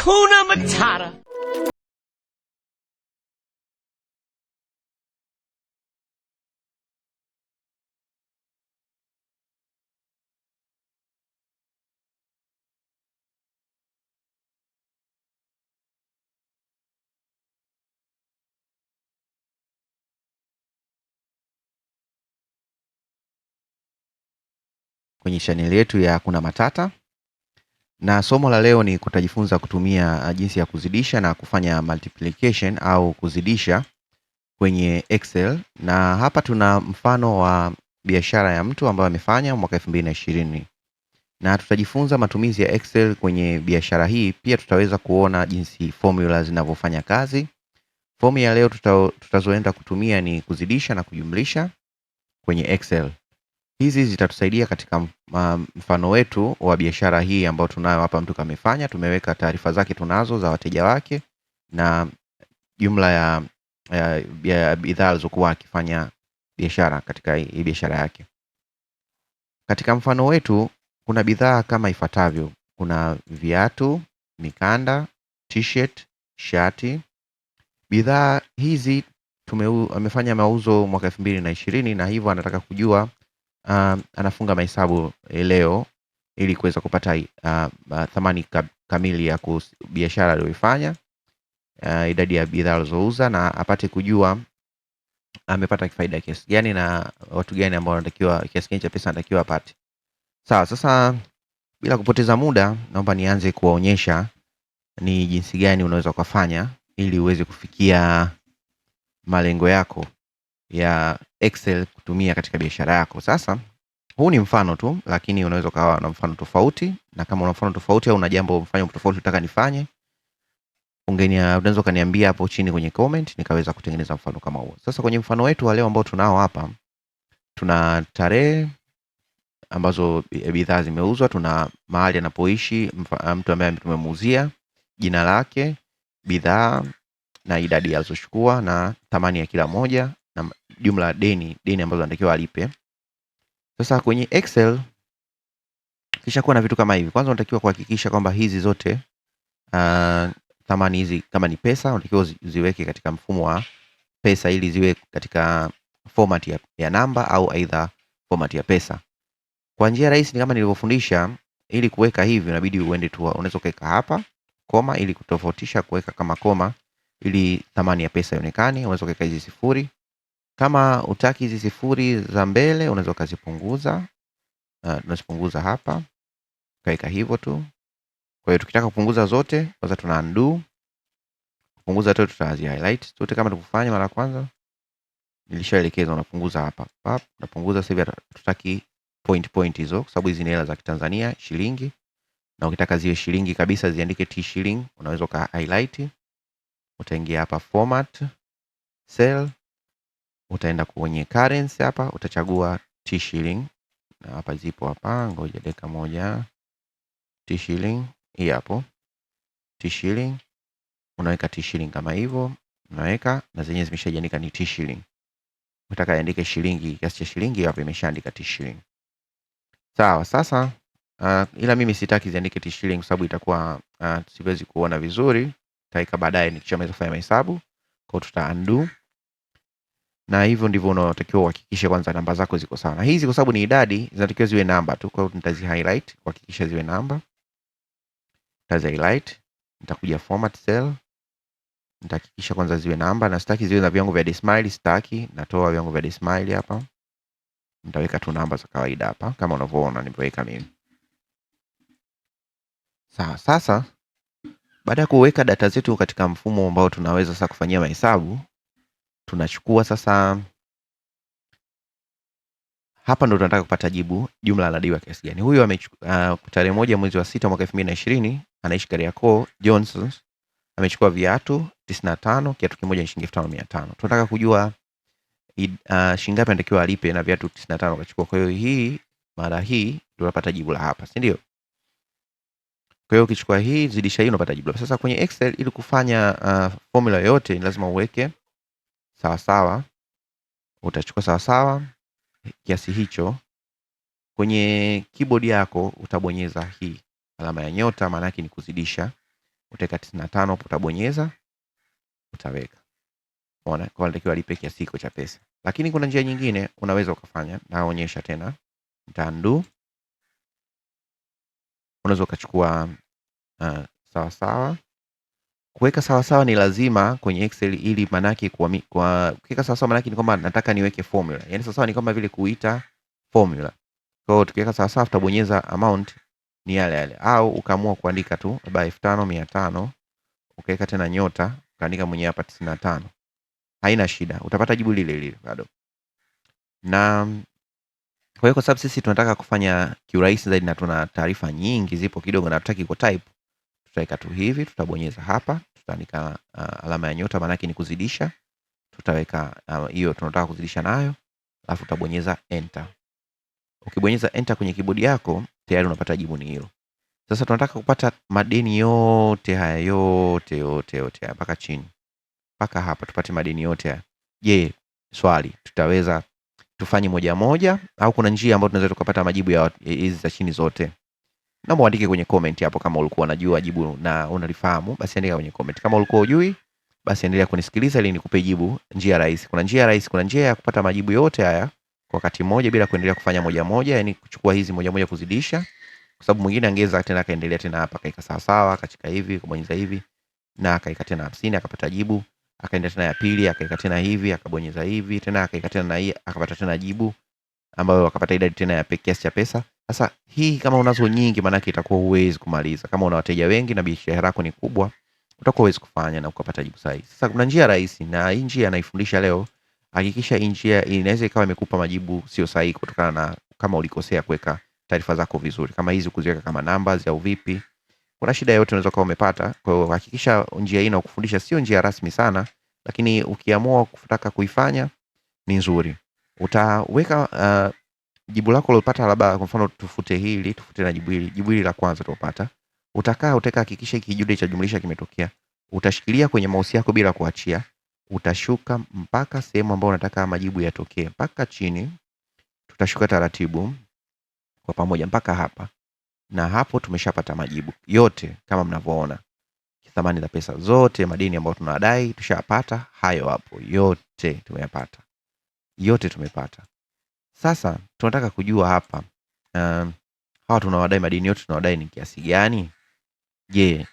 Hakuna Matata. Kwenye channel yetu ya Hakuna Matata, na somo la leo ni kutajifunza kutumia jinsi ya kuzidisha na kufanya multiplication au kuzidisha kwenye Excel. Na hapa tuna mfano wa biashara ya mtu ambaye amefanya mwaka 2020, na tutajifunza matumizi ya Excel kwenye biashara hii. Pia tutaweza kuona jinsi formula zinavyofanya kazi. Formula ya leo tutazoenda kutumia ni kuzidisha na kujumlisha kwenye Excel. Hizi zitatusaidia katika mfano wetu wa biashara hii ambao tunayo hapa. Mtu kamefanya, tumeweka taarifa zake tunazo za wateja wake na jumla ya bidhaa alizokuwa akifanya biashara katika hii biashara yake. Katika mfano wetu kuna bidhaa kama ifuatavyo: kuna viatu, mikanda, t-shirt, shati. Bidhaa hizi amefanya mauzo mwaka 2020 na hivyo anataka kujua anafunga mahesabu leo ili kuweza kupata thamani kamili ya biashara aliyoifanya, idadi ya bidhaa alizouza, na apate kujua amepata faida kiasi gani na watu gani ambao wanatakiwa, kiasi gani cha pesa anatakiwa apate. Sawa, sasa bila kupoteza muda, naomba nianze kuwaonyesha ni jinsi gani unaweza kufanya ili uweze kufikia malengo yako ya Excel kutumia katika biashara yako. Sasa huu ni mfano tu, lakini unaweza kawa na mfano tofauti, na kama una mfano tofauti au una jambo mfano tofauti unataka nifanye, unaweza kaniambia hapo chini kwenye comment nikaweza kutengeneza mfano kama huo. Sasa kwenye mfano wetu wa leo ambao tunao hapa, tuna tarehe ambazo bidhaa zimeuzwa, tuna mahali anapoishi mtu ambaye tumemuuzia, jina lake, bidhaa na idadi alizochukua na thamani ya kila moja na jumla deni ambazo anatakiwa alipe. Sasa kwenye Excel kisha kuwa na vitu kama hivi. Kwanza unatakiwa kuhakikisha kwamba hizi zote thamani hizi kama ni pesa unatakiwa ziweke katika mfumo wa pesa ili ziwe katika format ya namba au aidha format ya pesa. Kwa njia rahisi ni kama nilivyofundisha. Ili kuweka hivi inabidi uende tu, unaweza kuweka hapa koma ili kutofautisha, kuweka kama koma ili thamani ya pesa ionekane. Unaweza kuweka hizi sifuri. Kama utaki hizi sifuri za mbele unaweza kuzipunguza. Tunazipunguza hapa, kaweka hivyo tu. Kwa hiyo tukitaka kupunguza zote, kwanza tuna undo. Kupunguza zote tutazi highlight zote kama tulivyofanya mara kwanza. Nilishaelekeza unapunguza hapa. Pap, unapunguza. Sasa hivi tutaki point hizo kwa sababu hizi ni hela za Kitanzania, shilingi. Na ukitaka ziwe shilingi kabisa ziandike T shilling, unaweza ka highlight. Utaingia hapa format, cell, utaenda kwenye currency hapa, utachagua T shilling. Na hapa zipo hapa, ngoja dakika moja. T shilling hii hapo, T shilling. Unaweka T shilling kama hivyo, unaweka na zenyewe zimeshaandika ni T shilling. Unataka iandike shilingi, kiasi cha shilingi hapo imeshaandika T shilling. Sawa, sasa ila mimi sitaki ziandike T shilling kwa sababu itakuwa siwezi kuona vizuri. Taika baadaye nikishamaliza kufanya mahesabu. Kwa hiyo tuta undo. Na hivyo ndivyo unatakiwa uhakikishe kwanza namba zako ziko sawa. Na hizi kwa sababu ni idadi zinatakiwa ziwe namba tu. Kwa hiyo nitazi highlight kuhakikisha ziwe namba. Nitazi highlight, nitakuja format cell. Nitahakikisha kwanza ziwe namba, na sitaki ziwe na viwango vya decimal, sitaki. Natoa viwango vya decimal hapa. Nitaweka tu namba za kawaida hapa kama unavyoona nimeweka mimi. Sawa, sasa baada ya kuweka data zetu katika mfumo ambao tunaweza sasa kufanyia mahesabu, tunachukua sasa hapa ndo tunataka kupata jibu, jumla anadaiwa kiasi gani. Huyu tarehe 1 mwezi wa 6 mwaka 2020 anaishi Kariakoo, Johnson. Amechukua viatu 95, kiatu kimoja ni shilingi 5500. Tunataka kujua shilingi ngapi anatakiwa alipe na viatu 95 akachukua. Kwa hiyo hii mara hii ndio tunapata jibu la hapa, si ndio? Kwa hiyo ukichukua hii zidisha hii unapata jibu. Sasa kwenye Excel ili kufanya formula yote ni lazima uweke sawa sawa. Utachukua sawa sawa kiasi hicho. Kwenye keyboard yako utabonyeza hii alama ya nyota, maana yake ni kuzidisha. utaweka 95 hapo, utabonyeza, utaweka. Unaona, kwa natakiwa alipe kiasi hiko cha pesa. Lakini kuna njia nyingine unaweza ukafanya, naonyesha tena. Undo. Unaweza ukachukua sawa sawa. Kuweka sawa sawa ni lazima kwenye Excel, ili manaki kuweka sawa sawa manaki ni kwamba nataka niweke formula. Yaani sawa sawa ni kama vile kuita formula. Kwa hiyo tukiweka sawa sawa tutabonyeza amount ni yale yale, au ukaamua kuandika tu labda 5500, ukaweka tena nyota, ukaandika mwenyewe hapa 95. Haina shida, utapata jibu lile lile bado. Na kwa hiyo kwa sababu sisi tunataka kufanya kiurahisi zaidi na tuna taarifa nyingi zipo kidogo na tutaki ku type, tutaweka tu hivi, tutabonyeza hapa, tutaandika alama ya nyota, maana yake ni kuzidisha. Tutaweka hiyo tunataka kuzidisha nayo, alafu utabonyeza enter. Ukibonyeza enter kwenye keyboard yako, tayari unapata jibu ni hilo. Sasa tunataka kupata madeni yote haya, yote mpaka chini. Mpaka hapa tupate madeni yote haya. Je, swali, tutaweza tufanye moja moja au kuna njia ambayo tunaweza tukapata majibu ya hizi za chini zote? Naomba uandike kwenye comment hapo kama ulikuwa unajua jibu na unalifahamu, basi andika kwenye comment. Kama ulikuwa hujui, basi endelea kunisikiliza ili nikupe jibu njia rahisi. Kuna njia rahisi, kuna njia ya kupata majibu yote haya kwa wakati mmoja bila kuendelea kufanya moja moja, yani kuchukua hizi moja moja kuzidisha. Kwa sababu mwingine angeza tena akaendelea tena hapa kaika sawa sawa, akachika hivi, kubonyeza hivi na akaika tena 50 akapata jibu, akaenda tena ya pili akaika tena hivi, akabonyeza hivi, tena akaika tena na hii akapata tena jibu ambayo akapata idadi tena ya kiasi cha pesa. Sasa hii kama unazo nyingi, maana itakuwa huwezi kumaliza. Kama una wateja wengi na biashara yako ni kubwa, utakuwa huwezi kufanya na ukapata jibu sahihi. Sasa kuna njia rahisi, na hii njia naifundisha leo. Hakikisha hii njia inaweza ikawa imekupa majibu sio sahihi kutokana na kama ulikosea kuweka taarifa zako vizuri. Kama hizi kuziweka kama numbers au vipi, kuna shida yote unaweza kuwa umepata. Kwa hiyo hakikisha njia hii nakufundisha sio njia rasmi sana, lakini ukiamua kutaka kuifanya ni nzuri. Utaweka jibu lako ulilopata, labda kwa mfano tufute hili, tufute na jibu hili la kwanza tulopata. Utaweka hakikisha kijude cha jumlisha kimetokea. Utashikilia kwenye mouse yako bila kuachia. Utashuka mpaka sehemu ambayo unataka majibu yatokee, mpaka chini. Tutashuka taratibu kwa pamoja mpaka hapa. Na hapo tumeshapata majibu yote kama mnavyoona. Thamani za pesa zote, madeni ambayo tunadai tushapata, hayo hapo yote tumeyapata. Yote tumepata. Sasa tunataka kujua hapa hawa tunawadai madeni yote tunawadai ni kiasi gani? Je,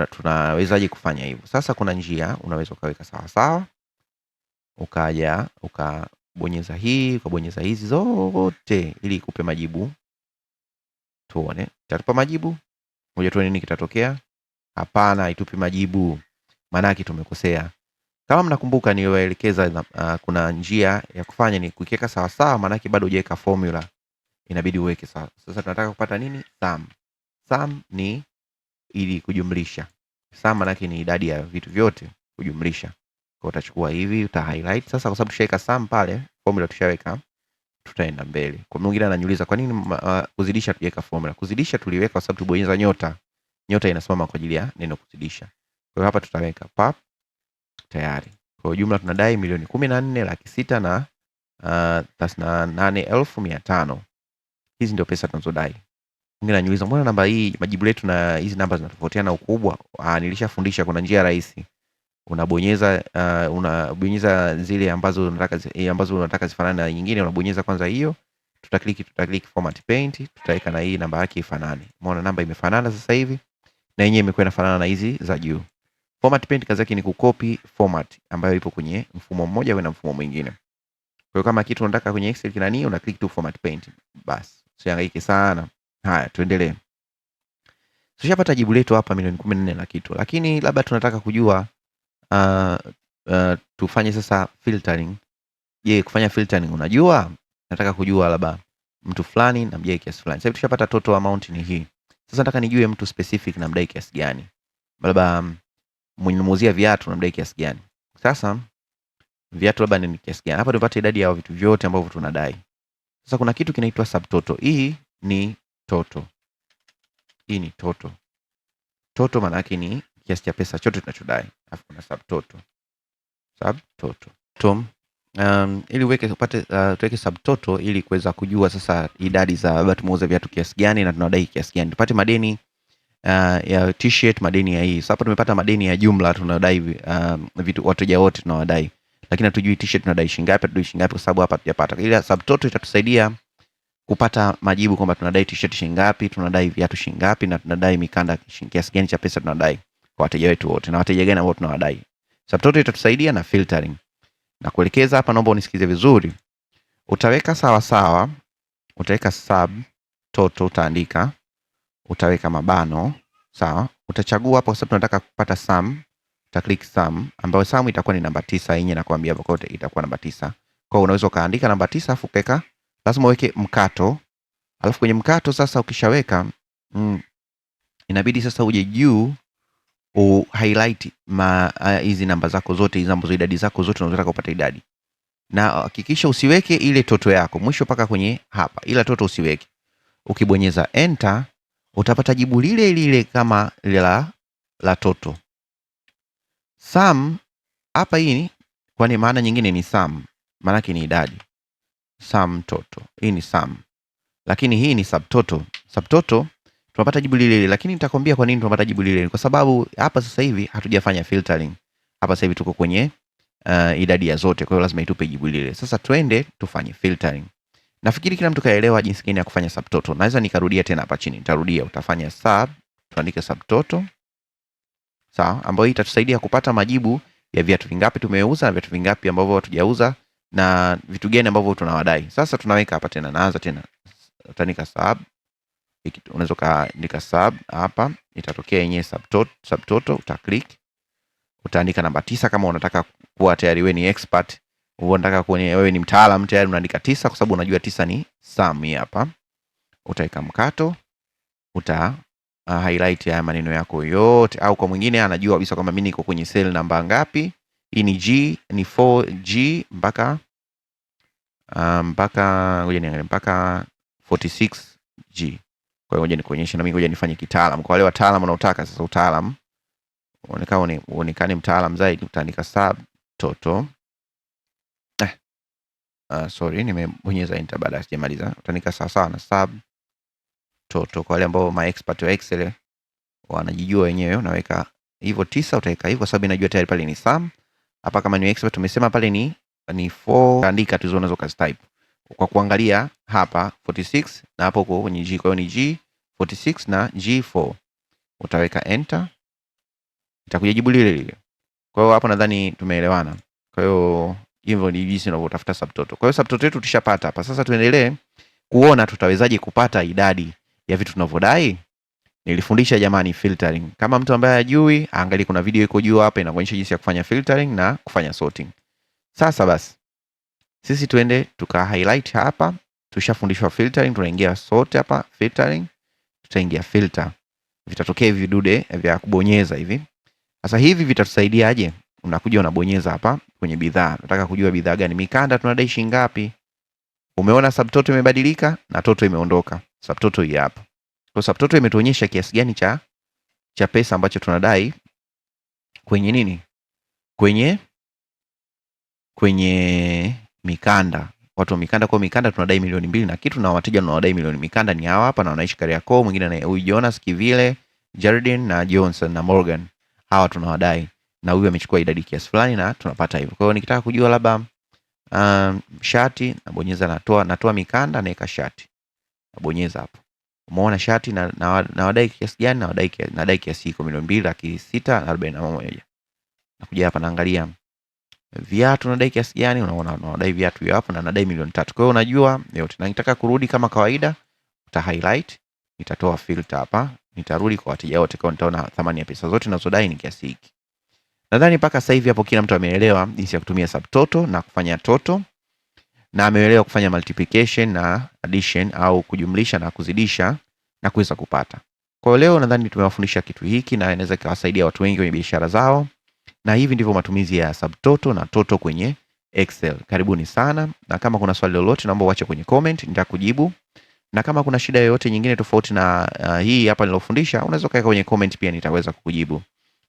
tunawezaje kufanya hivyo? Sasa kuna njia unaweza ukaweka sawa sawa. Ukaja ukabonyeza hii, ukabonyeza hizi zote ili ikupe majibu. Tuone, itatupa majibu. Ngoja tuone nini kitatokea. Hapana, itupi majibu. Maana yake tumekosea. Kama mnakumbuka niliwaelekeza kuna njia ya kufanya ni kuiweka sawa sawa, maana yake bado hujaweka formula. Inabidi uweke sawa. Sasa tunataka kupata nini? Sum. Sum ni ili kujumlisha. Sum maana yake ni idadi ya vitu vyote kujumlisha. Kwa utachukua hivi, uta highlight. Sasa kwa sababu tushaweka sum pale, formula tushaweka, tutaenda mbele. Kwa mwingine ananiuliza kwa nini kuzidisha tuweka formula? Kuzidisha tuliweka kwa sababu tubonyeza nyota. Nyota inasimama kwa ajili ya neno kuzidisha. Kwa hiyo hapa tutaweka pap, tayari. Kwa jumla tunadai milioni 14,600 na 38,500. Hizi ndio pesa tunazodai. Mwingine ananiuliza mbona namba hii majibu yetu na hizi namba zinatofautiana ukubwa? Nilishafundisha kuna njia rahisi. Unabonyeza zile ambazo unataka zifanane na nyingine, unabonyeza kwanza hiyo. Tutaklik format paint, tutaweka na hii namba yake ifanane. Umeona namba imefanana sasa hivi na yenyewe imekuwa inafanana na hizi za juu. Format paint kazi yake ni kucopy format ambayo ipo kwenye mfumo mmoja kwenda mfumo mwingine. Kwa hiyo kama kitu unataka kwenye Excel kina nini, una click tu format paint. Basi, usihangaike sana. Haya, tuendelee. Tushapata jibu letu hapa milioni 14 na kitu. Lakini labda tunataka kujua tufanye sasa filtering. Je, kufanya filtering unajua? Nataka kujua labda mtu fulani namdai kiasi fulani. Sasa tushapata total amount ni hii. Sasa nataka nijue mtu specific namdai kiasi gani. Labda mwenye namuuzia viatu namdai kiasi gani. Sasa viatu labda ni kiasi gani? Hapa tupate idadi ya vitu vyote ambavyo tunadai. Sasa kuna kitu kinaitwa subtotal. Hii ni total. Hii ni total. Total maana yake ni kiasi cha pesa chote tunachodai. Alafu kuna subtotal. Subtotal. Ili tuweke subtotal ili kuweza kujua sasa idadi za labda tumeuza viatu kiasi gani na tunadai kiasi gani. Tupate madeni ya t-shirt, madeni ya hii. Sasa hapa tumepata madeni ya jumla tunadai, vitu wateja wote tunawadai. Lakini hatujui t-shirt tunadai shilingi ngapi, hatujui shilingi ngapi kwa sababu hapa hatujapata. Ila subtotal itatusaidia kupata majibu kwamba tunadai t-shirt shilingi ngapi, tunadai viatu shilingi ngapi, na tunadai mikanda kiasi gani cha pesa tunadai kwa wateja wetu wote, na wateja gani ambao tunawadai. Subtotal itatusaidia na filtering. Na kuelekeza hapa, naomba unisikize vizuri. Utaweka sawa sawa, utaweka subtotal, utaandika, utaweka mabano, sawa. Utachagua hapo kwa sababu tunataka kupata sum, uta click sum, ambayo sum itakuwa ni namba 9, yenyewe nakwambia hapo kote itakuwa namba 9. Kwa hiyo unaweza kaandika namba 9 afu ukaweka, lazima uweke mkato. Alafu kwenye mkato sasa ukishaweka, inabidi sasa uje juu highlight hizi namba zako zote, hizi ambazo idadi zako zote unataka kupata idadi. Na hakikisha usiweke ile toto yako mwisho paka kwenye hapa, ila toto usiweke. Ukibonyeza enter utapata jibu lile lile kama lile la toto. Sum hapa, hii kwani maana nyingine ni sum, maana yake ni idadi. Sum total, hii ni sum. Lakini hii ni subtotal. Subtotal tunapata jibu lile lile, lakini nitakwambia kwa nini tunapata jibu lile lile. Kwa sababu hapa sasa hivi hatujafanya filtering. Hapa sasa hivi tuko kwenye idadi ya zote, kwa hiyo lazima itupe jibu lile. Sasa twende tufanye filtering. Nafikiri kila mtu kaelewa jinsi gani ya kufanya subtotal. Naweza nikarudia tena hapa chini. Nitarudia, utafanya tuandike subtotal. Sawa, ambayo hii itatusaidia kupata majibu ya viatu vingapi tumeuza na viatu vingapi ambavyo hatujauza na vitu gani ambavyo tunawadai. Sasa tunaweka hapa tena, naanza tena. Utaandika unaweza kaandika hapa, itatokea yenyewe subtotal, uta click, utaandika namba 9 kama unataka kuwa tayari wewe ni expert. Unataka kuwa wewe ni mtaalamu tayari, unaandika 9 kwa sababu unajua 9 ni sum. Hii hapa utaweka mkato, highlight haya maneno yako yote, au kwa mwingine anajua kabisa kwamba mimi niko kwenye cell namba ngapi. Hii ni G, ni 4G mpaka ngoja niangalie mpaka 46G. Kwa hiyo ngoja nikuonyeshe na mimi, ngoja nifanye kitaalamu. Kwa wale wataalamu wanaotaka sasa utaalamu uonekane mtaalamu zaidi, utaandika subtotal. Sorry, nimebonyeza enter baada sijamaliza. Utaandika sawa sawa na subtotal. Kwa wale ambao ma expert wa Excel wanajijua wenyewe, unaweka hivyo 9, utaweka hivyo sababu inajua tayari pale ni sum. Hapa kama ni expert tumesema pale ni 4, andika tu unaweza type kwa kuangalia hapa 46 na hapo kwenye G, kwa hiyo ni G 46 na G4. Utaweka enter, itakuja jibu lile lile. Kwa hiyo hapo nadhani tumeelewana. Kwa hiyo hivyo ni jinsi unavyotafuta subtotal. Kwa hiyo subtotal yetu tushapata hapa. Sasa tuendelee kuona tutawezaje kupata idadi ya vitu tunavyodai. Nilifundisha jamani filtering. Kama mtu ambaye hajui, angalia kuna video iko juu hapa inakuonyesha jinsi ya kufanya filtering na kufanya sorting. Sasa basi sisi tuende tuka highlight hapa. Tushafundishwa filtering, tunaingia sort hapa, filtering, tutaingia filter. Vitatokea hivi vidude vya kubonyeza hivi. Sasa hivi vitatusaidiaje? Unakuja unabonyeza hapa kwenye bidhaa. Nataka kujua bidhaa gani. Mikanda tunadai shilingi ngapi? Umeona subtotal imebadilika na total imeondoka. Subtotal hii hapa. Kwa subtotal imetuonyesha kiasi gani cha pesa ambacho tunadai kwenye nini? Kwenye mikanda. Watu wa mikanda, kwa mikanda tunadai milioni 2 na kitu, na wateja tunawadai milioni. Mikanda ni hawa hapa na wanaishi Kariakoo, mwingine na huyu Jonas Kivile, Jardine na Johnson na Morgan. Hawa tunawadai na huyu amechukua idadi kiasi fulani na tunapata hivyo. Kwa hiyo nikitaka kujua labda shati, nabonyeza natoa mikanda, naweka shati. Nabonyeza hapo. Umeona shati na wadai kiasi gani? Nadai kiasi hiko milioni 2,641,000. Nakuja hapa naangalia viatu nadai kiasi gani, unaona nadai viatu hiyo hapo na nadai milioni 3. Kwa hiyo unajua yote. Na nitaka kurudi kama kawaida, uta highlight, nitatoa filter hapa, nitarudi kwa wateja wote, kwa nitaona thamani ya pesa zote ninazodai ni kiasi hiki. Nadhani mpaka sasa hivi hapo kila mtu ameelewa jinsi ya kutumia subtotal na kufanya total, na ameelewa kufanya multiplication na addition au kujumlisha na kuzidisha na kuweza kupata. Kwa leo nadhani tumewafundisha kitu hiki na inaweza kuwasaidia watu wengi kwenye biashara zao. Na hivi ndivyo matumizi ya subtotal na total kwenye Excel. Karibuni sana, na kama kuna swali lolote naomba uache kwenye comment, nitakujibu. Na kama kuna shida yoyote nyingine tofauti na hii hapa nilofundisha, unaweza kuweka kwenye comment pia, nitaweza kukujibu.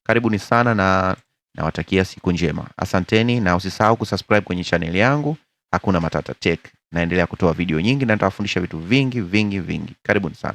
Karibuni sana na nawatakia siku njema. Asanteni, na usisahau kusubscribe kwenye channel yangu Hakuna Matata Tech. Naendelea kutoa video nyingi na nitawafundisha vitu vingi. Karibuni sana.